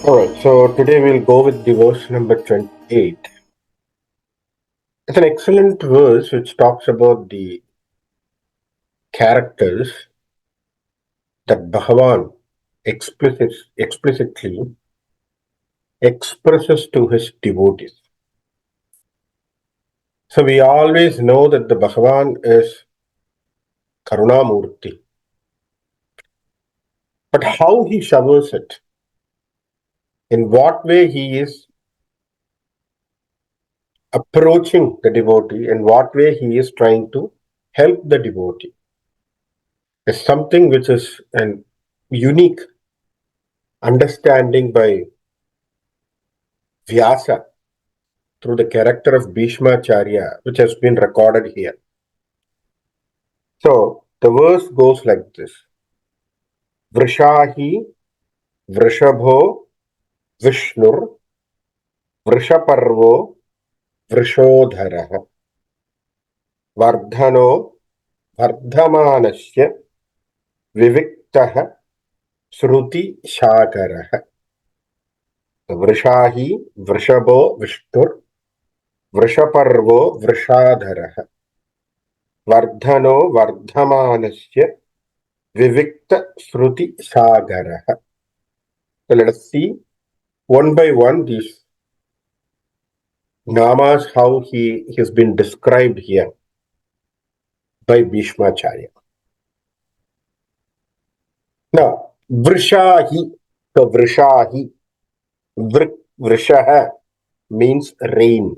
Alright, so today we'll go with the verse number 28. It's an excellent verse which talks about the characters that Bhagavan explicitly expresses to his devotees. So we always know that the Bhagavan is Karunamurti. But how he showers it, in what way he is approaching the devotee, in what way he is trying to help the devotee, is something which is an unique understanding by Vyasa through the character of Bhishmacharya, which has been recorded here. So the verse goes like this: Vrishahi Vrishabho Vishnur Vrishaparvo Vrishodharaha Vardhano Vardhamanasya Viviktaha Shruti Shakaraha. Vrishahi Vrishabo Vishnur Vrishaparvo Vrishadharaha Vardhano Vardhamanasya Vivikta Shruti Sagaraha. So let us see one by one these namas, how he has been described here by Bhishmacharya. Now, Vrishahi. So Vrishahi. Vrishaha means rain.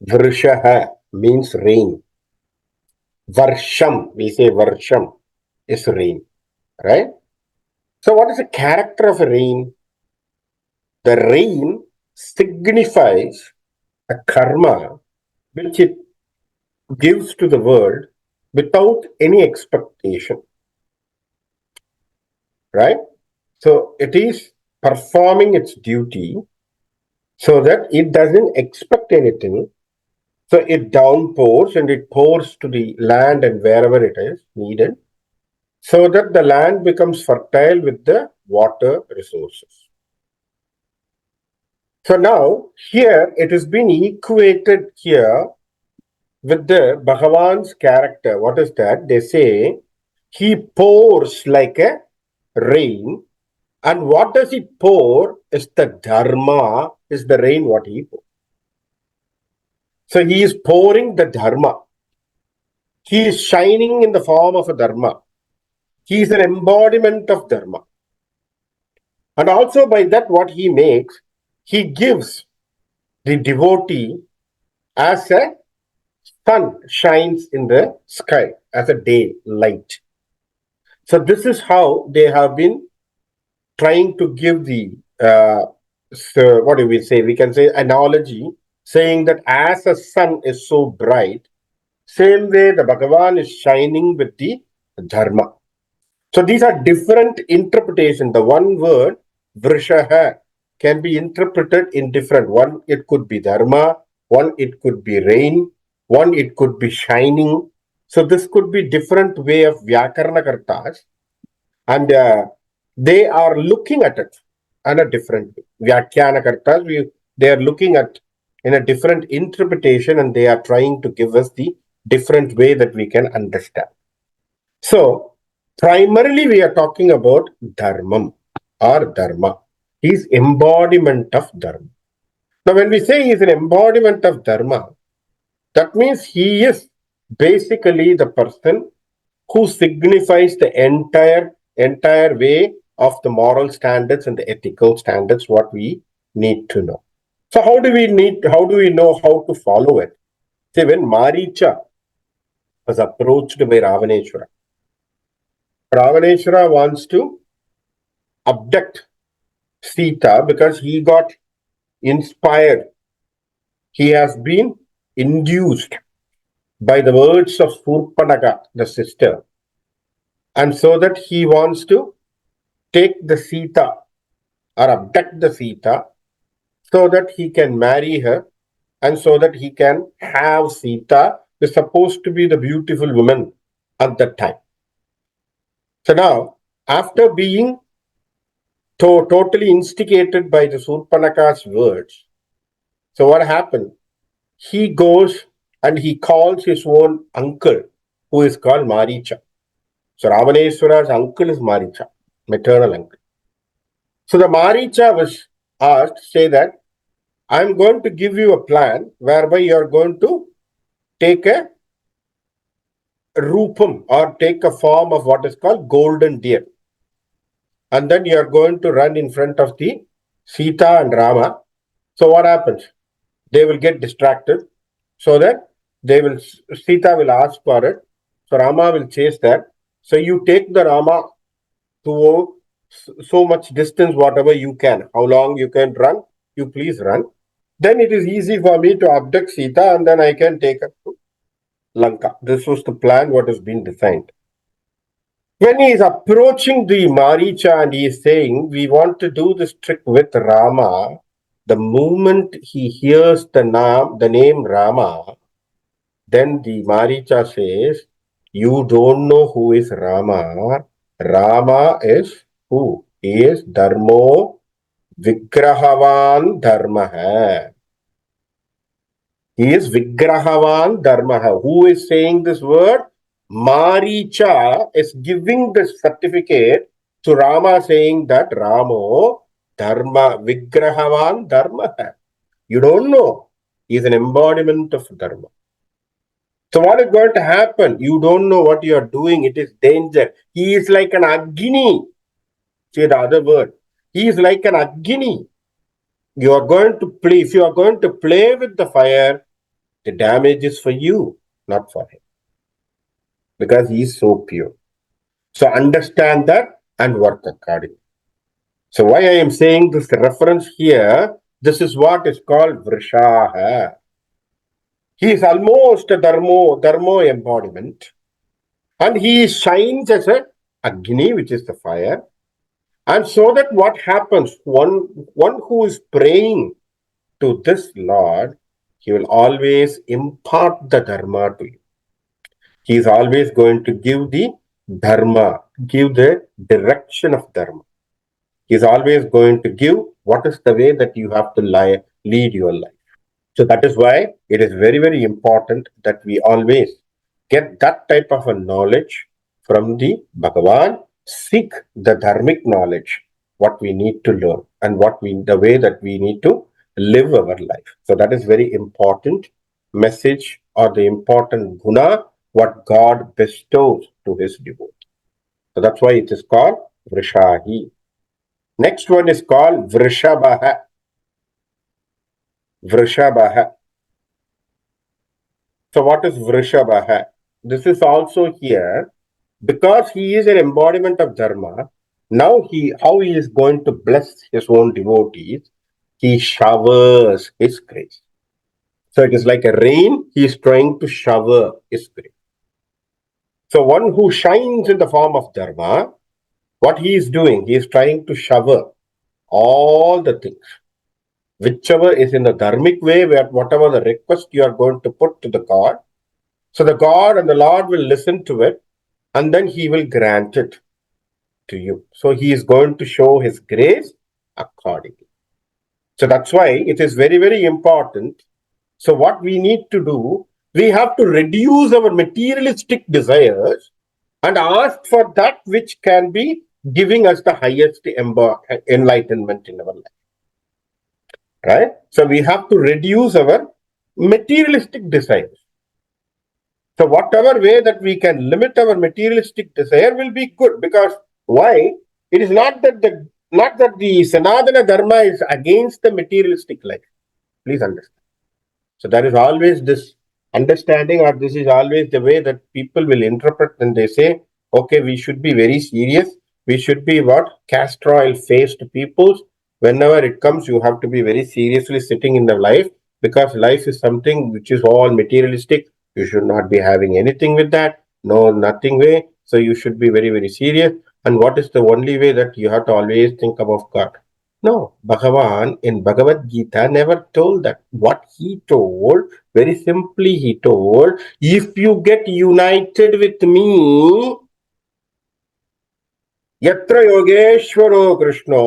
Vrishaha means rain. Varsham, we say Varsham is rain. Right? So what is the character of rain? The rain signifies a karma which it gives to the world without any expectation. Right? So it is performing its duty so that it doesn't expect anything. So it downpours and it pours to the land and wherever it is needed, so that the land becomes fertile with the water resources. So now here it has been equated here with the Bhagavan's character. What is that? They say he pours like a rain. And what does he pour is the dharma, is the rain what he pours. So he is pouring the dharma. He is shining in the form of a dharma. He is an embodiment of dharma. And also by that what he makes, he gives the devotee as a sun shines in the sky, as a day light. So this is how they have been trying to give the, so what do we say? We can say analogy, saying that as a sun is so bright, same way the Bhagavan is shining with the dharma. So these are different interpretations. The one word, vrishaha, can be interpreted in different. One, it could be dharma. One, it could be rain. One, it could be shining. So this could be different way of Vyakarna Kartas. And they are looking at it in a different way. Vyakhyana Kartas, they are looking at in a different interpretation and they are trying to give us the different way that we can understand. So, primarily we are talking about dharmam or dharma. He is embodiment of dharma. Now, when we say he is an embodiment of dharma, that means he is basically the person who signifies the entire way of the moral standards and the ethical standards what we need to know. So how do we know how to follow it? See, when Maricha was approached by Ravaneshwara, Ravaneshwara wants to abduct Sita because he got inspired. He has been induced by the words of Surpanaga, the sister. And so that he wants to take the Sita or abduct the Sita so that he can marry her and so that he can have Sita, who is supposed to be the beautiful woman at that time. So now, after being totally instigated by the Surpanaka's words. So what happened? He goes and he calls his own uncle, who is called Maricha. So Ravaneshwara's uncle is Maricha, maternal uncle. So the Maricha was asked, say that, I'm going to give you a plan whereby you are going to take a rupam or take a form of what is called golden deer. And then you are going to run in front of the Sita and Rama. So what happens? They will get distracted so that Sita will ask for it. So Rama will chase that. So you take the Rama to so much distance, whatever you can. How long you can run, you please run. Then it is easy for me to abduct Sita and then I can take her to Lanka. This was the plan what has been designed. When he is approaching the Maricha and he is saying, we want to do this trick with Rama, the moment he hears the name Rama, then the Maricha says, you don't know who is Rama. Rama is who? He is Dharmo Vigrahavan Dharma. He is Vigrahavan Dharma. Who is saying this word? Maricha is giving this certificate to Rama, saying that Ramo Dharma Vigrahavan Dharma. You don't know. He is an embodiment of Dharma. So what is going to happen? You don't know what you are doing. It is danger. He is like an Agni. Say the other word. He is like an Agni. You are going to play. If you are going to play with the fire, the damage is for you, not for him. Because he is so pure. So understand that and work accordingly. So why I am saying this reference here, this is what is called Vrishaha. He is almost a Dharmo embodiment. And he shines as a Agni, which is the fire. And so that what happens, one who is praying to this Lord, he will always impart the Dharma to you. He is always going to give the Dharma, give the direction of Dharma. He is always going to give what is the way that you have to lead your life. So that is why it is very, very important that we always get that type of a knowledge from the Bhagavan, seek the dharmic knowledge, what we need to learn and the way that we need to live our life. So that is very important message or the important guna, what God bestows to his devotee. So that's why it is called Vrishahi. Next one is called Vrishabhaha. Vrishabhaha. So what is Vrishabhaha? This is also here because he is an embodiment of Dharma. Now how he is going to bless his own devotees, he showers his grace. So it is like a rain, he is trying to shower his grace. So one who shines in the form of Dharma, what he is doing, he is trying to shower all the things. Whichever is in the dharmic way, whatever the request you are going to put to the God, so the God and the Lord will listen to it and then he will grant it to you. So he is going to show his grace accordingly. So that's why it is very, very important. So what we need to do, we have to reduce our materialistic desires and ask for that which can be giving us the highest enlightenment in our life. Right? So we have to reduce our materialistic desires. So whatever way that we can limit our materialistic desire will be good, because why? It is not that the Sanatana Dharma is against the materialistic life. Please understand. So there is always this understanding, or this is always the way that people will interpret when they say, okay, we should be very serious. We should be what? Castor oil faced peoples. Whenever it comes, you have to be very seriously sitting in the life, because life is something which is all materialistic. You should not be having anything with that. No, nothing way. So you should be very, very serious. And what is the only way that you have to always think about God? No, Bhagavan in Bhagavad Gita never told that. What he told, very simply, he told, if you get united with me, Yatra Yogeshwaro Krishna,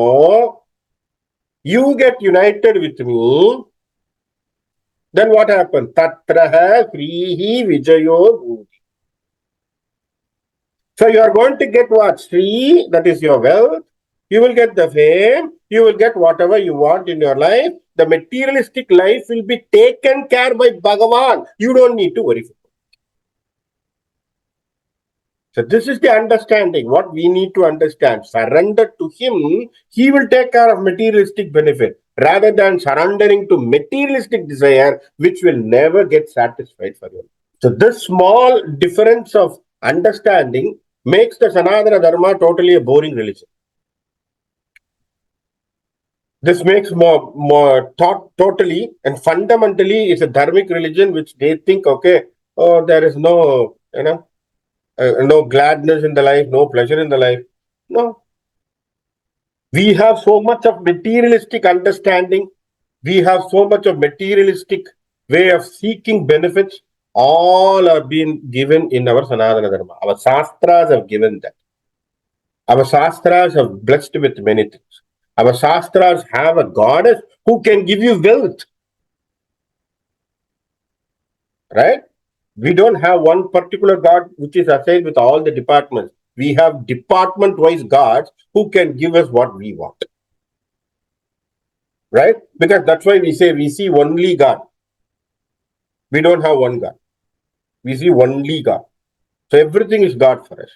you get united with me, then what happens? Tatraha Srihi Vijayo. So you are going to get what? Sri, that is your wealth. You will get the fame. You will get whatever you want in your life. The materialistic life will be taken care by Bhagavan. You don't need to worry. So this is the understanding. What we need to understand. Surrender to him. He will take care of materialistic benefit rather than surrendering to materialistic desire, which will never get satisfied for you. So this small difference of understanding makes the Sanatana Dharma totally a boring religion. This makes more totally and fundamentally is a dharmic religion which they think, okay, oh, there is no, no gladness in the life, no pleasure in the life. No. We have so much of materialistic understanding. We have so much of materialistic way of seeking benefits. All are being given in our Sanatana Dharma. Our Shastras have given that. Our Shastras have blessed with many things. Our Shastras have a goddess who can give you wealth. Right? We don't have one particular God which is assigned with all the departments. We have department wise gods who can give us what we want. Right? Because that's why we say we see only God. We don't have one God. We see only God. So everything is God for us.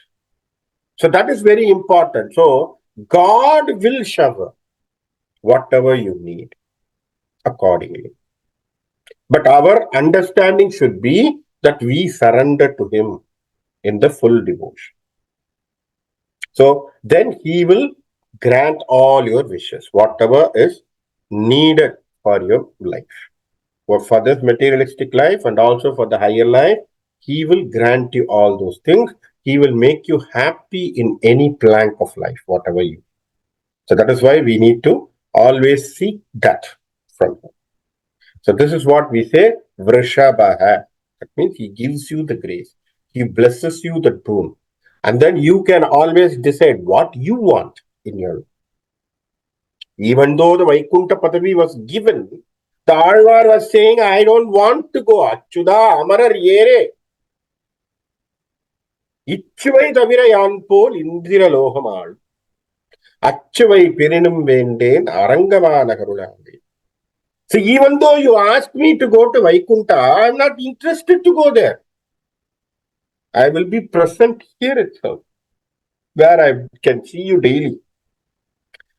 So that is very important. So God will shower whatever you need accordingly. But our understanding should be that we surrender to Him in the full devotion. So then He will grant all your wishes, whatever is needed for your life. For this materialistic life and also for the higher life, He will grant you all those things. He will make you happy in any plank of life, whatever you. So that is why we need to always seek that from Him. So this is what we say, Vrishabhaha. That means He gives you the grace. He blesses you the boon. And then you can always decide what you want in your life. Even though the Vaikuntha Padavi was given, the Alvar was saying, I don't want to go. Achuda Amarar Yere. Ichuvai Tavira Yanpol Indira Lohamal. Achuvai Pirinum Venden Arangavana Karunandi. So even though you asked me to go to Vaikuntha, I'm not interested to go there. I will be present here itself, where I can see you daily.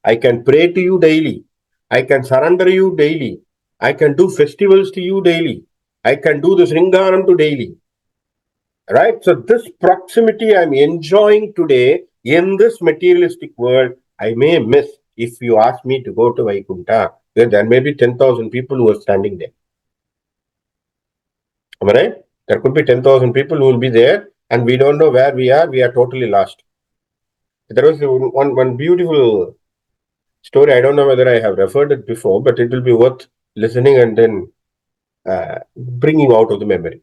I can pray to you daily. I can surrender you daily. I can do festivals to you daily. I can do this Ringaram to daily. Right? So this proximity I'm enjoying today in this materialistic world, I may miss if you ask me to go to Vaikuntha. There may be 10,000 people who are standing there. Am I right? There could be 10,000 people who will be there and we don't know where we are. We are totally lost. There was one beautiful story. I don't know whether I have referred it before, but it will be worth listening and then bringing out of the memory.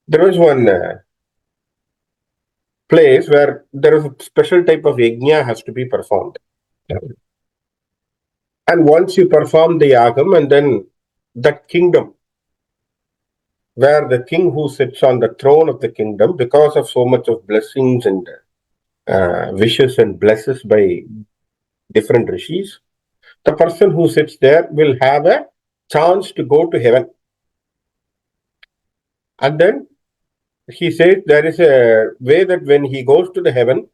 There was one place where there is a special type of yajna has to be performed. And once you perform the yagam, and then that kingdom, where the king who sits on the throne of the kingdom, because of so much of blessings and wishes and blesses by different rishis, the person who sits there will have a chance to go to heaven. And then he says there is a way that when he goes to the heaven,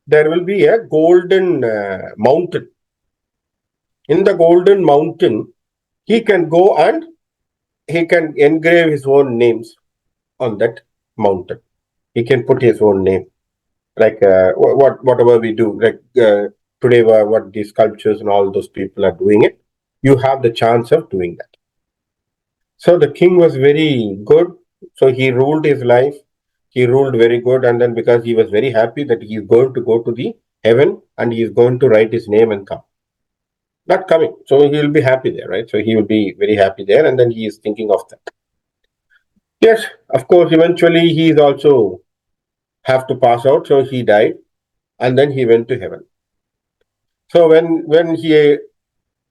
there will be a golden mountain. In the golden mountain, he can go and he can engrave his own names on that mountain. He can put his own name, like whatever we do, like today, what these sculptures and all those people are doing it. You have the chance of doing that. So the king was very good. So he ruled his life. He ruled very good, and then because he was very happy that he is going to go to the heaven and he is going to write his name and come. Not coming. So he will be happy there, right? So he will be very happy there, and then he is thinking of that. Yes, of course, eventually he is also have to pass out, so he died. and then he went to heaven. So when he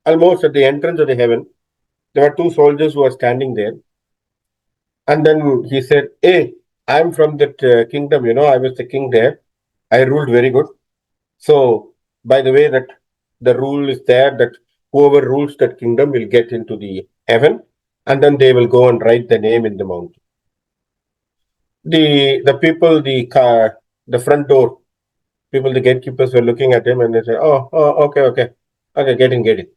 almost at the entrance of the heaven, there were two soldiers who were standing there, and then he said, "Hey, I'm from that kingdom. I was the king there. I ruled very good. So, by the way, that the rule is there that whoever rules that kingdom will get into the heaven, and then they will go and write the name in the mountain." The people, the front door people, the gatekeepers were looking at him and they said, "Oh, okay, okay, okay, get in, get in."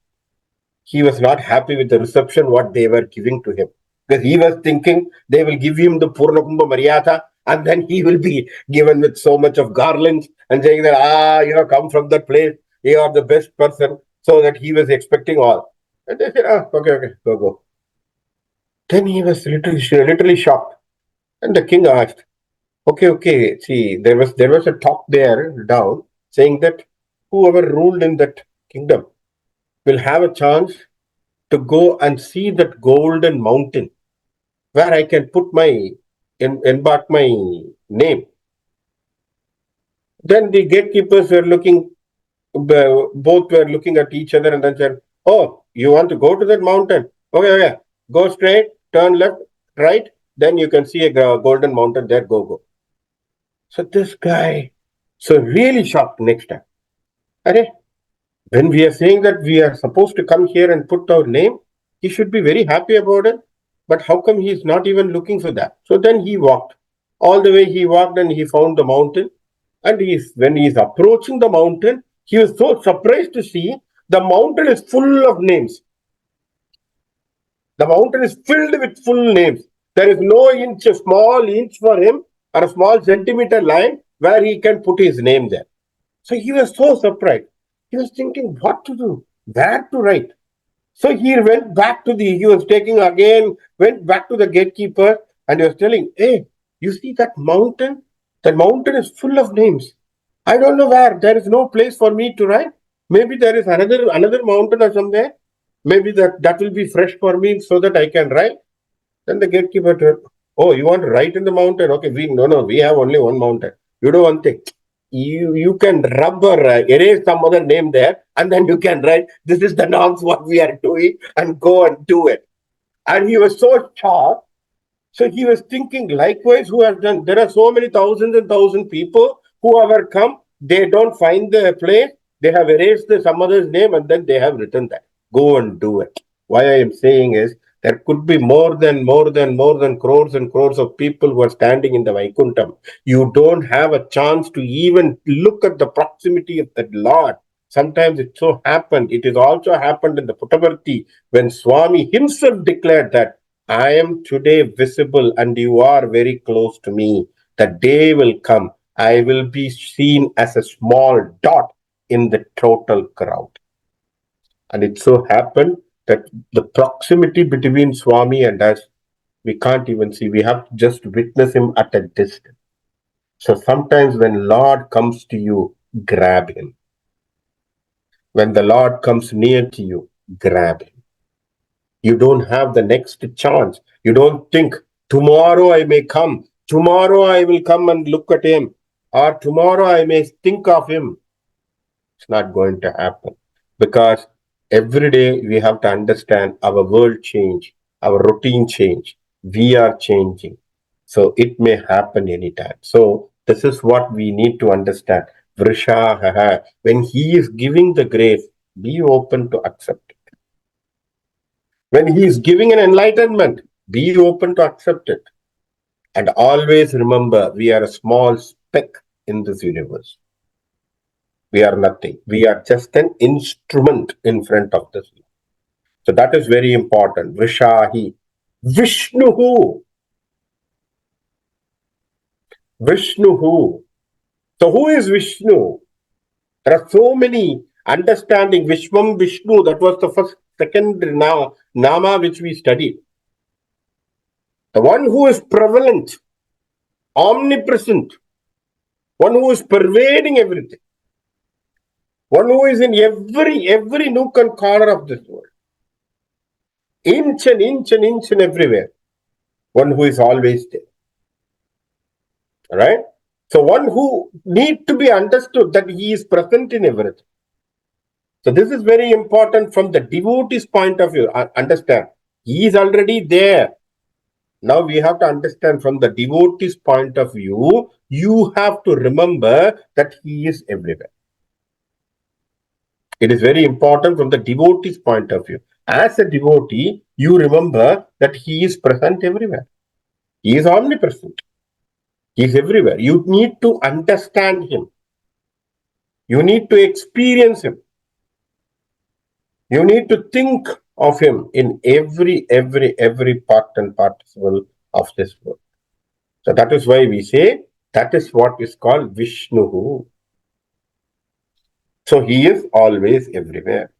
He was not happy with the reception what they were giving to him, because he was thinking they will give him the Purnakumbha Maryada, and then he will be given with so much of garlands and saying that, come from that place, you are the best person. So that he was expecting all. And they said, okay, okay, go, go. Then he was literally shocked. And the king asked, "Okay, okay, see, there was a talk there down saying that whoever ruled in that kingdom will have a chance to go and see that golden mountain where I can put embark my name." Then the gatekeepers were looking, both were looking at each other and then said, "Oh, you want to go to that mountain? Okay, okay, go straight, turn left, right, then you can see a golden mountain there, go, go." So this guy, so really shocked next time. Are, when we are saying that we are supposed to come here and put our name, he should be very happy about it. But how come he is not even looking for that? So then he walked. All the way he walked and he found the mountain. And when he is approaching the mountain, he was so surprised to see the mountain is full of names. The mountain is filled with full names. There is no inch, a small inch for him or a small centimeter line where he can put his name there. So he was so surprised. He was thinking what to do, where to write. So he went back to he was taking again, went back to the gatekeeper and he was telling, "Hey, you see that mountain? That mountain is full of names. I don't know where. There is no place for me to write. Maybe there is another mountain or somewhere. Maybe that will be fresh for me so that I can write." Then the gatekeeper told, "Oh, you want to write in the mountain? Okay, no, we have only one mountain. You do one thing. You can rub or erase some other name there, and then you can write, this is the norms what we are doing, and go and do it." And he was so shocked. So he was thinking, likewise, who has done? There are so many thousands and thousands people who have come. They don't find the place. They have erased some other's name and then they have written that. Go and do it. Why I am saying is there could be more than crores and crores of people who are standing in the Vaikuntham. You don't have a chance to even look at the proximity of that Lord. Sometimes it so happened. It has also happened in the Puttaparthi when Swami himself declared that I am today visible and you are very close to me. The day will come. I will be seen as a small dot in the total crowd. And it so happened that the proximity between Swami and us, we can't even see. We have to just witness him at a distance. So sometimes when Lord comes to you, grab him. When the Lord comes near to you, grab him. You don't have the next chance. You don't think, tomorrow I may come. Tomorrow I will come and look at him. Or tomorrow I may think of him. It's not going to happen. Because every day we have to understand our world change, our routine change. We are changing. So it may happen anytime. So this is what we need to understand. Vrishaha. When he is giving the grace, be open to accept it. When he is giving an enlightenment, be open to accept it. And always remember, we are a small speck in this universe. We are nothing. We are just an instrument in front of this. So that is very important. Vishahi. Vishnuhu. Vishnuhu. So who is Vishnu? There are so many understanding. Vishwam Vishnu, that was the second nama which we studied. The one who is prevalent, omnipresent, one who is pervading everything, one who is in every nook and corner of this world, inch and everywhere, one who is always there. All right. So one who need to be understood that he is present in everything. So this is very important from the devotee's point of view. Understand, he is already there. Now we have to understand from the devotee's point of view, you have to remember that he is everywhere. It is very important from the devotee's point of view. As a devotee, you remember that he is present everywhere. He is omnipresent. He is everywhere. You need to understand him. You need to experience him. You need to think of him in every part and participle of this world. So that is why we say that is what is called Vishnu. So he is always everywhere.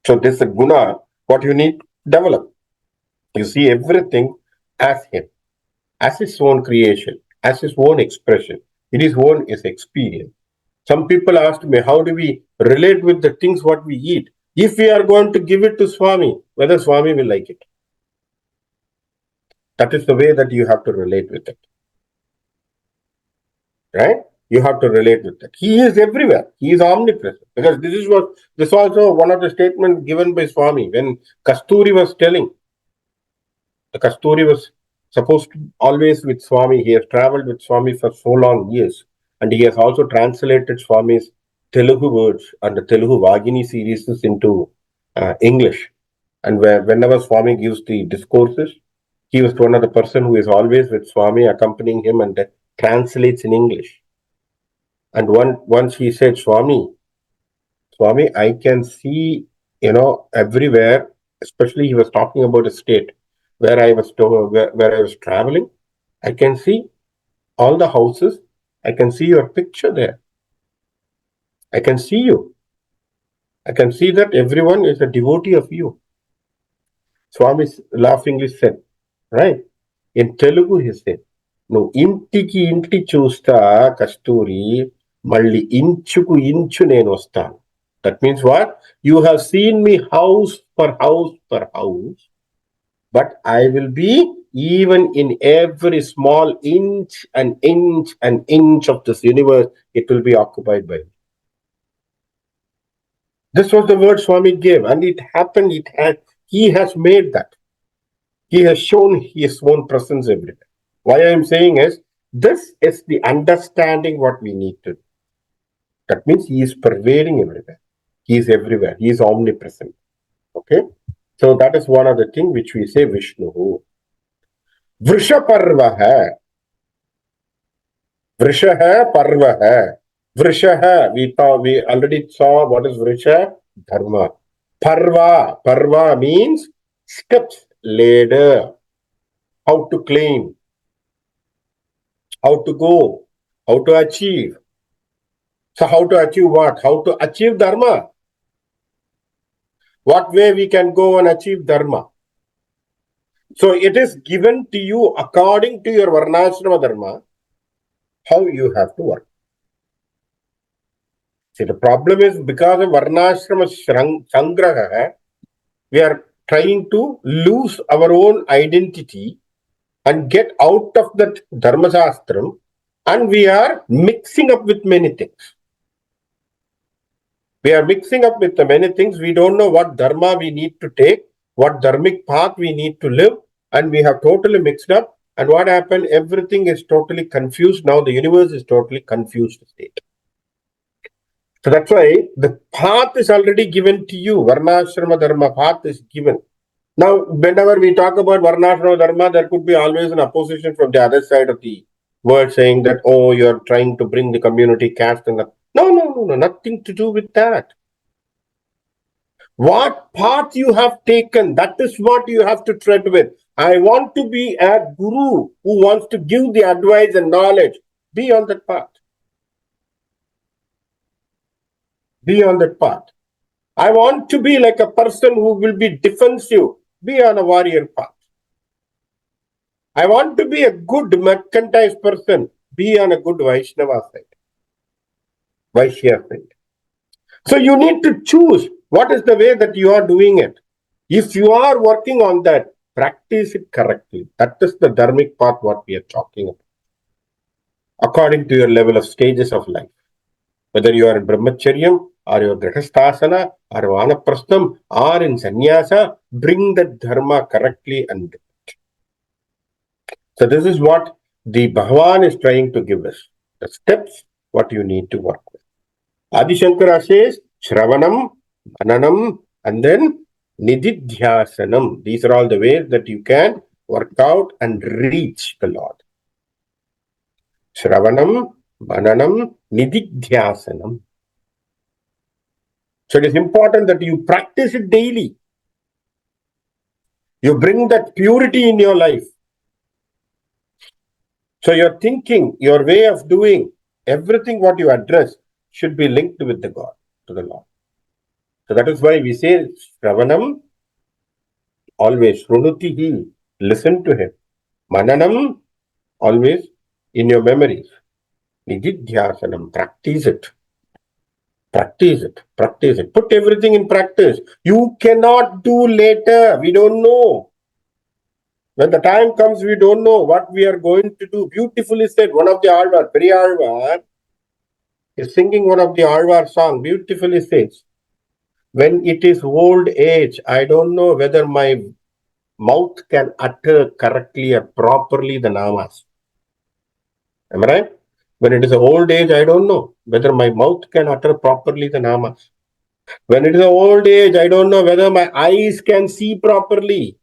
So this is a guna, what you need to develop. You see everything as him, as his own creation, as his own expression. It is own his experience. Some people ask me, how do we relate with the things what we eat? If we are going to give it to Swami, whether Swami will like it. That is the way that you have to relate with it. Right? You have to relate with it. He is everywhere. He is omnipresent. Because this is also one of the statements given by Swami when Kasturi was telling. The Kasturi was supposed to always with Swami. He has traveled with Swami for so long years. And he has also translated Swami's Telugu words and the Telugu Vagini series into English. And whenever Swami gives the discourses, he was one of the person who is always with Swami, accompanying him and translates in English. And once he said, Swami, I can see, everywhere, especially he was talking about a state where I was where I was traveling. I can see all the houses. I can see your picture there. I can see you. I can see that everyone is a devotee of you. Swami laughingly said, right? In Telugu, he said, నువ్వు ఇంటికి ఇంటి చూస్తా కస్తూరి మళ్ళీ ఇంచుకు inch నేను వస్తాను. That means what? You have seen me house per house per house, but I will be even in every small inch and inch of this universe, it will be occupied by me. This was the word Swami gave, and it happened. He has made that. He has shown his own presence everywhere. Why I am saying is, this is the understanding what we need to do. That means he is pervading everywhere. He is everywhere. He is omnipresent. Okay? So that is one of the things which we say Vishnu. Vrisha parva hai. Vrisha hai, parva hai. Vrisha hai. We already saw what is Vrisha? Dharma. Parva means steps, ladder. How to claim, how to go, how to achieve. So how to achieve what? How to achieve dharma. What way we can go and achieve dharma? So it is given to you according to your varnashrama dharma, how you have to work. See, the problem is because of varnashrama sangraha, we are trying to lose our own identity and get out of that dharma shastram, and we are mixing up with many things. We are mixing up with the many things. We don't know what dharma we need to take, what dharmic path we need to live, and we have totally mixed up. And what happened? Everything is totally confused. Now the universe is totally confused state. So that's why the path is already given to you. Varnashrama dharma path is given. Now, whenever we talk about varnashrama dharma, there could be always an opposition from the other side of the word saying that, oh, you're trying to bring the community caste and that. No, nothing to do with that. What path you have taken, that is what you have to tread with. I want to be a guru who wants to give the advice and knowledge. Be on that path. Be on that path. I want to be like a person who will be defensive. Be on a warrior path. I want to be a good mercantile person. Be on a good Vaishnava side. Vaishya side. So you need to choose what is the way that you are doing it. If you are working on that, practice it correctly. That is the dharmic path what we are talking about. according to your level of stages of life. Whether you are in brahmacharyam, or your grahasthasana, or vanaprastham, or in sannyasa, bring the dharma correctly and so this is what the Bhagavan is trying to give us. The steps, what you need to work with. Adi Shankara says, Shravanam, Mananam, and then Nididhyasanam. These are all the ways that you can work out and reach the Lord. Shravanam, Mananam, Nididhyasanam. So it is important that you practice it daily. You bring that purity in your life. So your thinking, your way of doing, everything what you address should be linked with the God, to the Lord. So that is why we say Shravanam, always Shrunutihi, listen to him. Mananam, always in your memories. Nididhyasanam, practice it. Practice it. Practice it. Put everything in practice. You cannot do later. We don't know. When the time comes, we don't know what we are going to do. Beautifully said. One of the Alvar, Periyalvar, is singing one of the Alvar song. Beautifully says, when it is old age, I don't know whether my mouth can utter correctly or properly the namas. Am I right? When it is old age, I don't know whether my mouth can utter properly the namas. When it is old age, I don't know whether my eyes can see properly.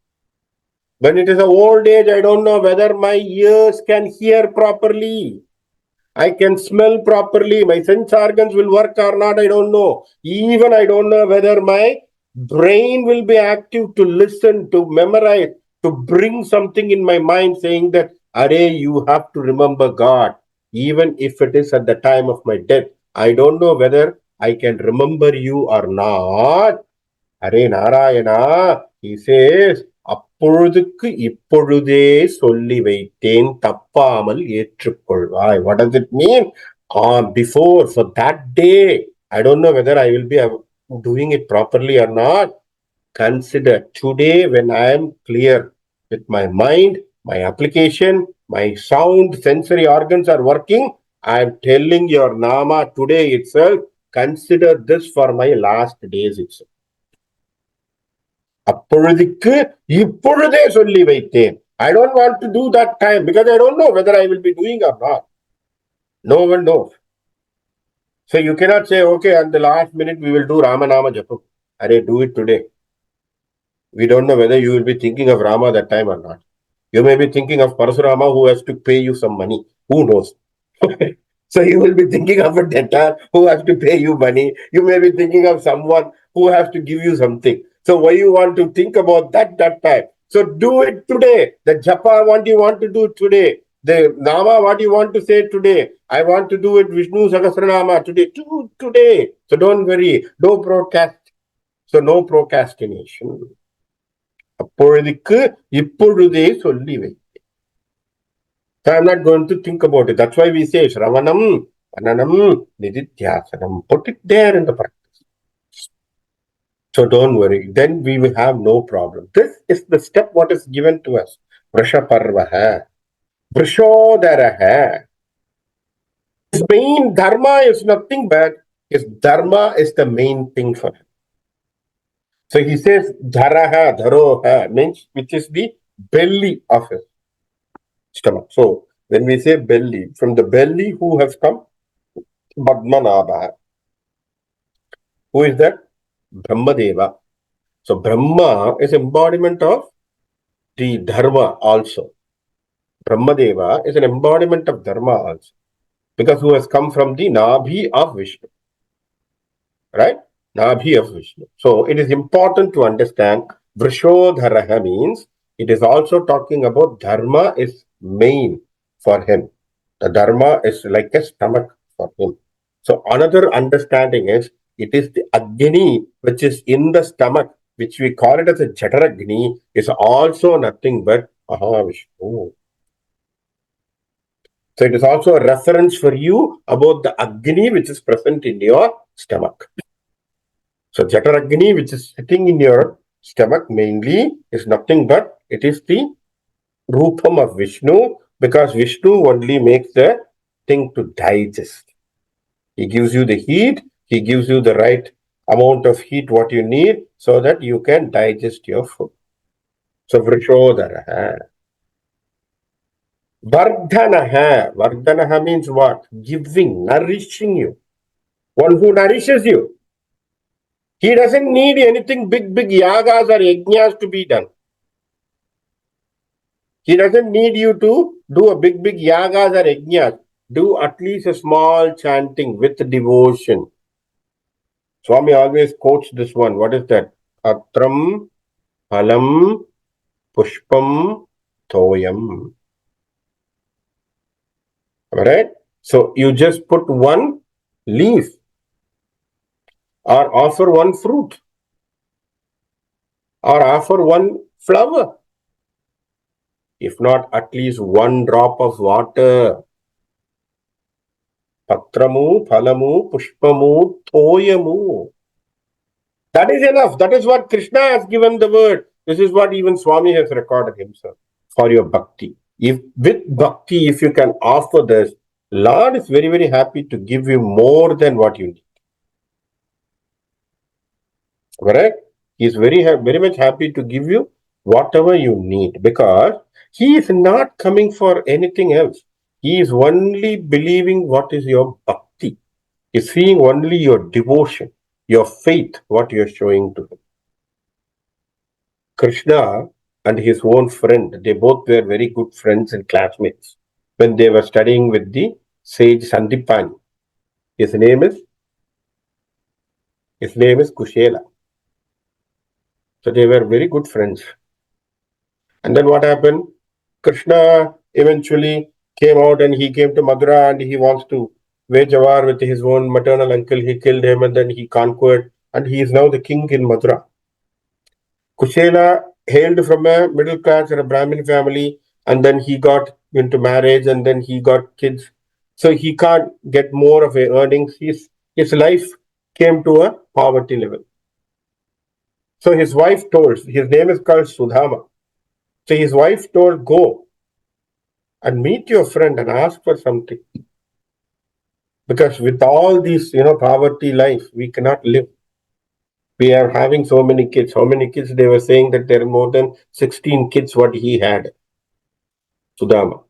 When it is old age, I don't know whether my ears can hear properly. I can smell properly. My sense organs will work or not, I don't know. Even I don't know whether my brain will be active to listen, to memorize, to bring something in my mind saying that, Are, you have to remember God, even if it is at the time of my death. I don't know whether I can remember you or not. Are Narayana, he says, அப்பொழுதுக்கு இப்பொழுதே சொல்லி வைத்தேன் தப்பாமல் ஏற்றுக்கொள்வாய். What does it mean? Before, for that day, I don't know whether I will be doing it properly or not. Consider today when I am clear with my mind, my application, my sound sensory organs are working. I am telling your Nama today itself, consider this for my last days itself. அப்பொழுதுக்கு இப்பொழுதே சொல்லி வைத்தேன். I don't want to do that time because I don't know whether I will be doing or not. No one knows. So you cannot say, okay, at the last minute we will do Ramanama Japam. Arey, do it today. We don't know whether you will be thinking of Rama that time or not. You may be thinking of Parasurama who has to pay you some money. Who knows? So you will be thinking of a debtor who has to pay you money. You may be thinking of someone who has to give you something. So why you want to think about that time? So do it today. The japa, what you want to do today. The nama, what you want to say today. I want to do it Vishnu Sahasranamam today. Today. So don't worry. Don't procrastinate. So no procrastination. அப்பொழுதுக்கு இப்பொழுதே சொல்லி வை. So I'm not going to think about it. That's why we say Shravanam, Mananam, Nididhyasanam. Put it there in the practice. So don't worry. Then we will have no problem. This is the step what is given to us. Vrashaparvaha. Vrishodharaha. His main dharma is nothing but his dharma is the main thing for him. So he says dharaha, dharoha means which is the belly of his stomach. So when we say belly, from the belly who has come? Padmanabha. Who is that? Brahmadeva. So Brahma is embodiment of the Dharma also. Brahmadeva is an embodiment of Dharma also. Because who has come from the Nabhi of Vishnu. Right? Nabhi of Vishnu. So it is important to understand Vrishodharaha means it is also talking about Dharma is main for him. The Dharma is like a stomach for him. So another understanding is it is the Agni which is in the stomach, which we call it as a Jataragni, is also nothing but Mahavishnu. So it is also a reference for you about the Agni which is present in your stomach. So Jataragni which is sitting in your stomach mainly is nothing but it is the Rupam of Vishnu, because Vishnu only makes the thing to digest. He gives you the heat, he gives you the right amount of heat what you need so that you can digest your food. So Vrishodharaha. Vardhanaha. Vardhanaha means what? Giving, nourishing you. One who nourishes you. He doesn't need anything big yagas or yajnas to be done. He doesn't need you to do a big yagas or yajnas. Do at least a small chanting with devotion. Swami always quotes this one. What is that? Atram phalam pushpam toyam. Alright? So you just put one leaf or offer one fruit or offer one flower. If not, at least one drop of water. Patramu, phalamu, pushpamu, toyamu. That is enough. That is what Krishna has given the word. This is what even Swami has recorded himself for your bhakti. If with bhakti, if you can offer this, Lord is very, very happy to give you more than what you need. Correct? He is very much happy to give you whatever you need because he is not coming for anything else. He is only believing what is your bhakti. He is seeing only your devotion, your faith, what you are showing to him. Krishna and his own friend, they both were very good friends and classmates when they were studying with the sage Sandipani. His name is Kushela. So they were very good friends. And then what happened? Krishna eventually came out and he came to Mathura and he wants to wage a war with his own maternal uncle. He killed him and then he conquered and he is now the king in Mathura. Kushela hailed from a middle class and a Brahmin family and then he got into marriage and then he got kids. So he can't get more of a earnings. His life came to a poverty level. So his wife told, his name is called Sudhama. So his wife told, go and meet your friend and ask for something. Because with all these, poverty life, we cannot live. We are having so many kids. How many kids? They were saying that there are more than 16 kids what he had, Sudama.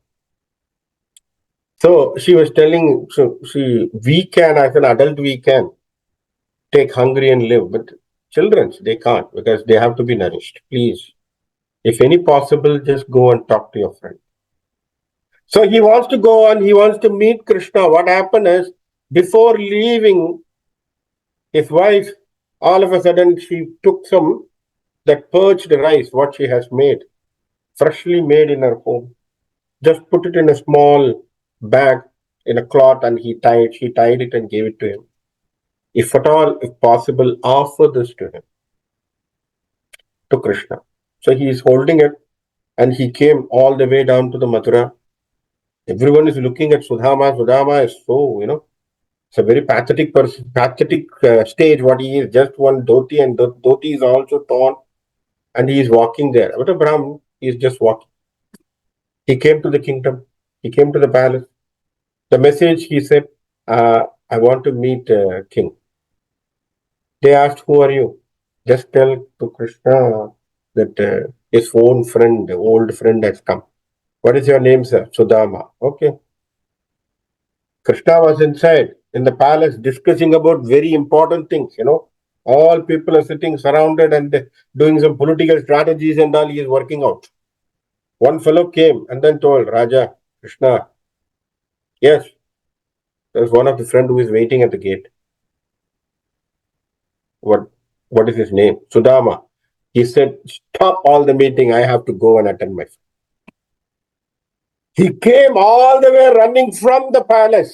So she was telling, we can, as an adult, we can take hungry and live. But children, they can't because they have to be nourished. Please, if any possible, just go and talk to your friend. So he wants to go and he wants to meet Krishna. What happened is, before leaving his wife, all of a sudden she took some that purged rice, what she has made, freshly made in her home. Just put it in a small bag in a cloth and she tied it and gave it to him. If at all, if possible, offer this to him, to Krishna. So he is holding it and he came all the way down to the Mathura. Everyone is looking at Sudhama. Sudhama is so, it's a very pathetic stage what he is. Just one dhoti and the dhoti is also torn and he is walking there. But a Brahmin, he is just walking. He came to the kingdom. He came to the palace. The message, he said, I want to meet king. They asked, who are you? Just tell to Krishna that his own friend, old friend has come. What is your name, sir? Sudama. Okay. Krishna was inside in the palace discussing about very important things, All people are sitting surrounded and doing some political strategies and all he is working out. One fellow came and then told Raja, Krishna, yes, there's one of the friend who is waiting at the gate. What is his name? Sudama. He said, stop all the meeting. I have to go and attend my. He came all the way running from the palace,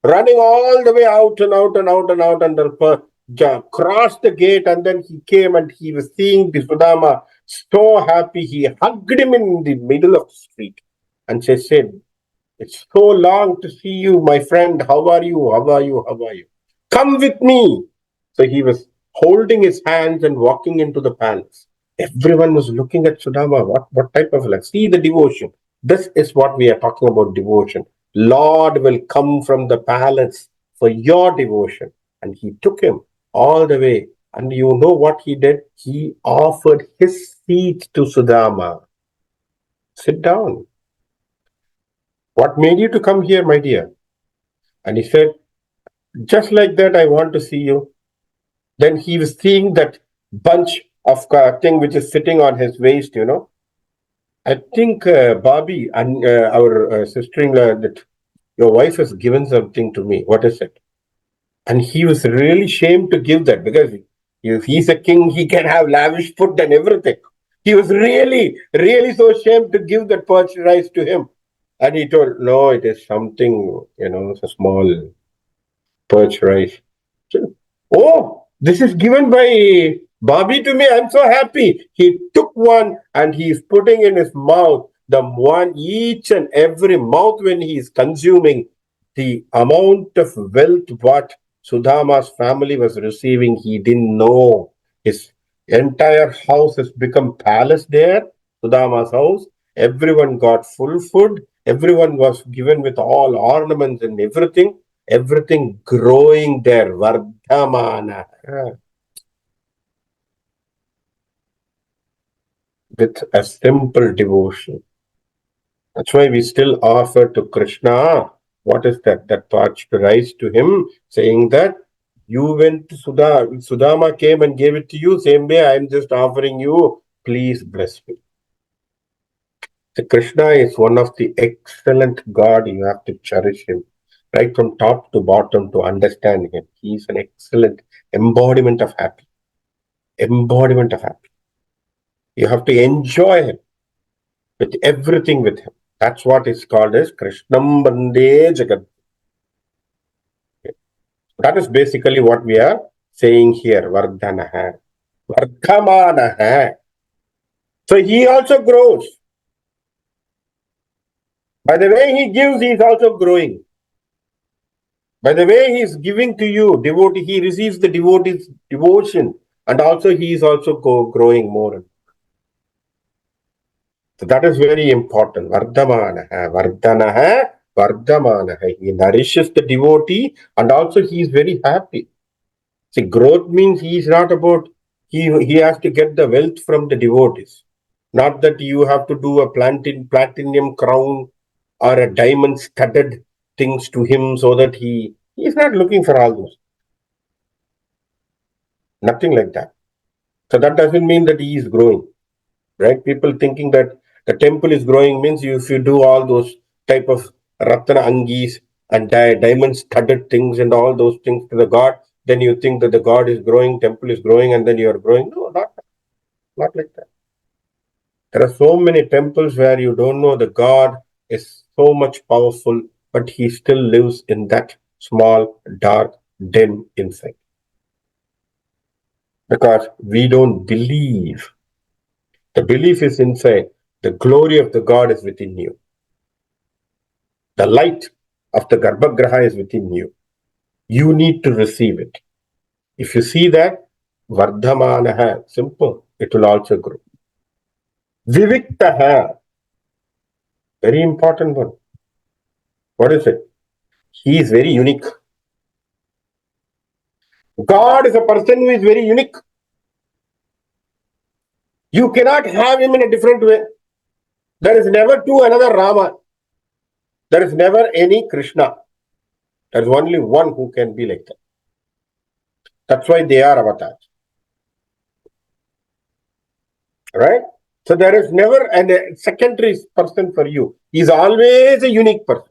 running all the way out and out and out and out and crossed the gate and then he came and he was seeing the Sudama so happy. He hugged him in the middle of the street and she said, it's so long to see you, my friend. How are you? How are you? How are you? Come with me. So he was holding his hands and walking into the palace. Everyone was looking at Sudama. What type of like? See the devotion. This is what we are talking about devotion. Lord will come from the palace for your devotion. And he took him all the way. And you know what he did? He offered his seat to Sudama. Sit down. What made you to come here, my dear? And he said, just like that, I want to see you. Then he was seeing that bunch of thing which is sitting on his waist, you know. I think Bobby and our sister-in-law, that your wife has given something to me. What is it? And he was really ashamed to give that because if he's a king, he can have lavish food and everything. He was really, really so ashamed to give that perched rice to him. And he told, no, it is something, you know, it's a small perch rice. Oh, this is given by Bobby to me. I'm so happy. He took one and he's putting in his mouth the one each and every mouth when he is consuming the amount of wealth what Sudama's family was receiving. He didn't know. His entire house has become palace there. Sudama's house. Everyone got full food. Everyone was given with all ornaments and everything growing there, Vardhamana, with a simple devotion. That's why we still offer to Krishna, what is that? That parched rice to him, saying that you went to Sudama came and gave it to you, same way I am just offering you, please bless me. The Krishna is one of the excellent God, you have to cherish him. Right from top to bottom to understand him. He is an excellent embodiment of happiness. Embodiment of happiness. You have to enjoy him with everything with him. That's what is called as Krishnam Bande Jagat. That is basically what we are saying here. Vardhanaha. Vardhamanaha. So he also grows. By the way he gives, he is also growing. By the way he is giving to you, devotee, he receives the devotee's devotion. And also he is also growing more. So that is very important. Vardhamanaha, Vardhanaha, Vardhamanaha. He nourishes the devotee and also he is very happy. See, growth means he is not about, he has to get the wealth from the devotees. Not that you have to do a platinum crown or a diamond studded things to him so that he is not looking for all those. Nothing like that. So that doesn't mean that he is growing. Right? People thinking that the temple is growing means if you do all those type of ratna angis and diamond studded things and all those things to the god, then you think that the god is growing, temple is growing, and then you are growing. No, not like that. There are so many temples where you don't know the god is so much powerful, but he still lives in that small, dark den inside. Because we don't believe. The belief is inside. The glory of the God is within you. The light of the Garbhagraha is within you. You need to receive it. If you see that, Vardhamanaha, simple, it will also grow. Viviktaha, very important one. What is it? He is very unique. God is a person who is very unique. You cannot have him in a different way. There is never two another Rama. There is never any Krishna. There is only one who can be like that. That's why they are avatars. Right? So there is never a secondary person for you. He's always a unique person.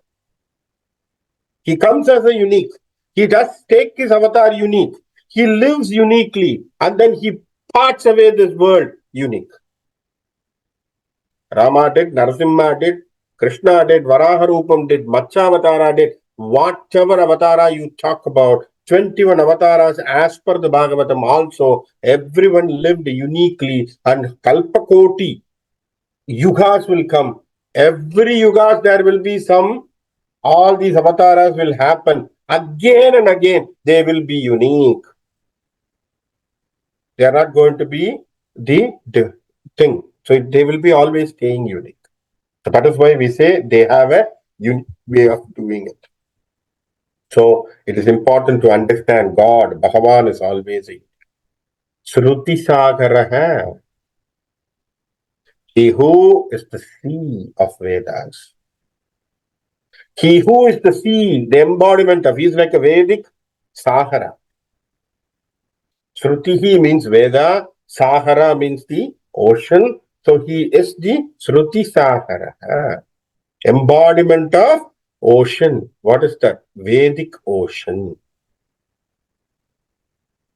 He comes as a unique. He does take his avatar unique. He lives uniquely and then he parts away this world unique. Rama did, Narasimha did, Krishna did, Varaharupam did, Matsyavatara did. Whatever avatara you talk about, 21 avatars as per the Bhagavatam also, everyone lived uniquely and Kalpakoti yugas will come. Every yugas there will be some, all these avatars will happen again and again. They will be unique. They are not going to be the thing. So they will be always staying unique. So that is why we say they have a unique way of doing it. So it is important to understand God, Bhagavan is always a Shruti Sagaraha. He who is the sea of Vedas. He who is the sea, the embodiment of, he is like a Vedic Sahara. Shrutihi means Veda, Sahara means the ocean. So he is the Shruti Sahara, embodiment of ocean. What is that? Vedic ocean.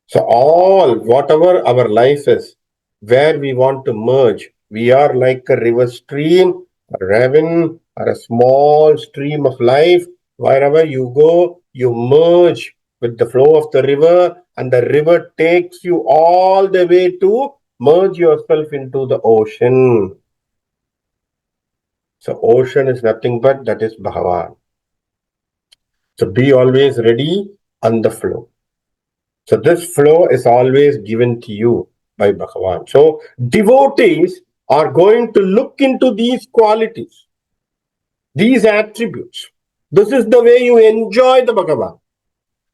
So all, whatever our life is, where we want to merge, we are like a river stream, a ravine, or a small stream of life. Wherever you go, you merge with the flow of the river, and the river takes you all the way to merge yourself into the ocean. So ocean is nothing but that is Bhagavan. So be always ready on the flow. So this flow is always given to you by Bhagavan. So devotees are going to look into these qualities, these attributes. This is the way you enjoy the Bhagavan.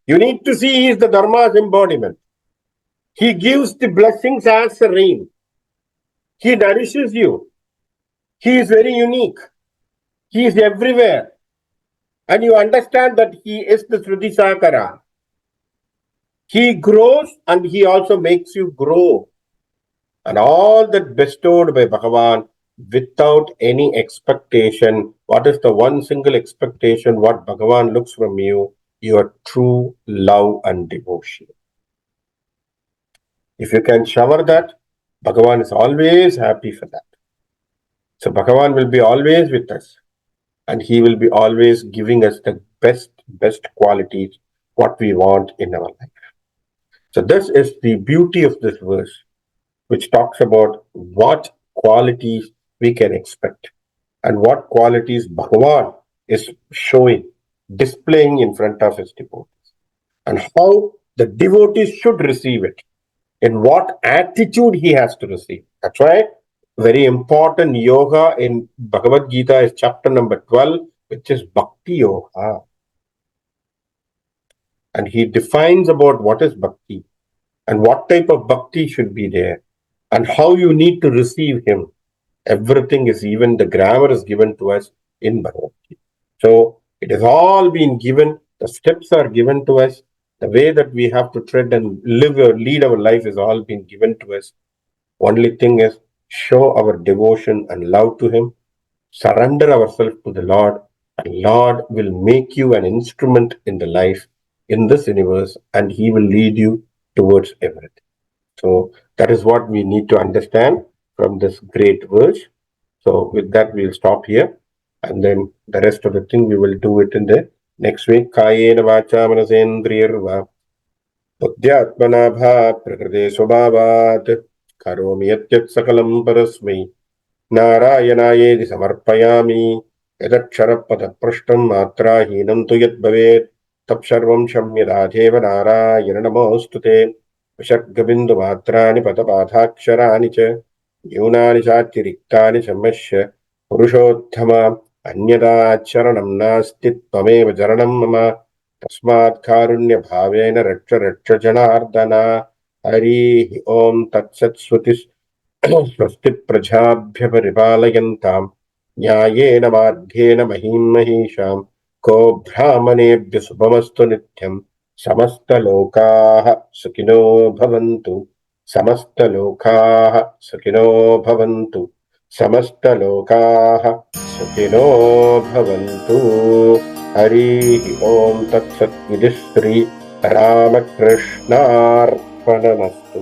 You need to see he is the Dharma's embodiment. He gives the blessings as a rain. He nourishes you. He is very unique. He is everywhere. And you understand that he is the Sruti Sakara. He grows and he also makes you grow. And all that bestowed by Bhagavan without any expectation. What is the one single expectation? What Bhagavan looks from you? Your true love and devotion. If you can shower that, Bhagavan is always happy for that. So Bhagavan will be always with us. And he will be always giving us the best qualities, what we want in our life. So this is the beauty of this verse, which talks about what qualities we can expect and what qualities Bhagavan is showing, displaying in front of his devotees, and how the devotees should receive it, in what attitude he has to receive. That's why very important yoga in Bhagavad Gita is chapter number 12, which is Bhakti Yoga. And he defines about what is Bhakti and what type of Bhakti should be there and how you need to receive him. Everything is, even the grammar is given to us in Bhagavad Gita. So it has all been given, the steps are given to us, the way that we have to tread and live or lead our life is all been given to us. Only thing is, show our devotion and love to him, surrender ourselves to the Lord, and Lord will make you an instrument in the life, in this universe, and he will lead you towards everything. So that is what we need to understand from this great verse. So with that, we'll stop here. And then the rest of the thing, we will do it in the next week. Kayena vacha manasendriyarva buddhyatmana bhat prakriti swabhavat karomi yatyat sakalam parasmai नारायणायेति समर्पयामि यदक्षरपदपृष्ठं मात्राहीनं तु यद्भवेत् तत्सर्वं क्षम्यतादेव नारायण नमोऽस्तु ते विसर्गबिन्दुमात्राणि पदपाठाक्षराणि च न्यूनानि चातिरिक्तानि क्षमस्व पुरुषोत्तम अन्यदाचरणं नास्ति त्वमेव चरणं मम तस्मात् कारुण्यभावेन रक्ष रक्ष जनार्दन हरिः ओं तत्सत्स्वति स्वस्ति प्रजाभ्य परिपालयन्तां न्यायेन मार्गेण महीं महिषां को ब्राह्मणेभ्य शुभमस्तु नित्यं समस्तलोकाः सुखिनो भवन्तु समस्तलोकाः सुखिनो भवन्तु समस्तलोकाः सुखिनो भवन्तु हरिः ओं तत्सत् श्री रामकृष्णार्पणमस्तु।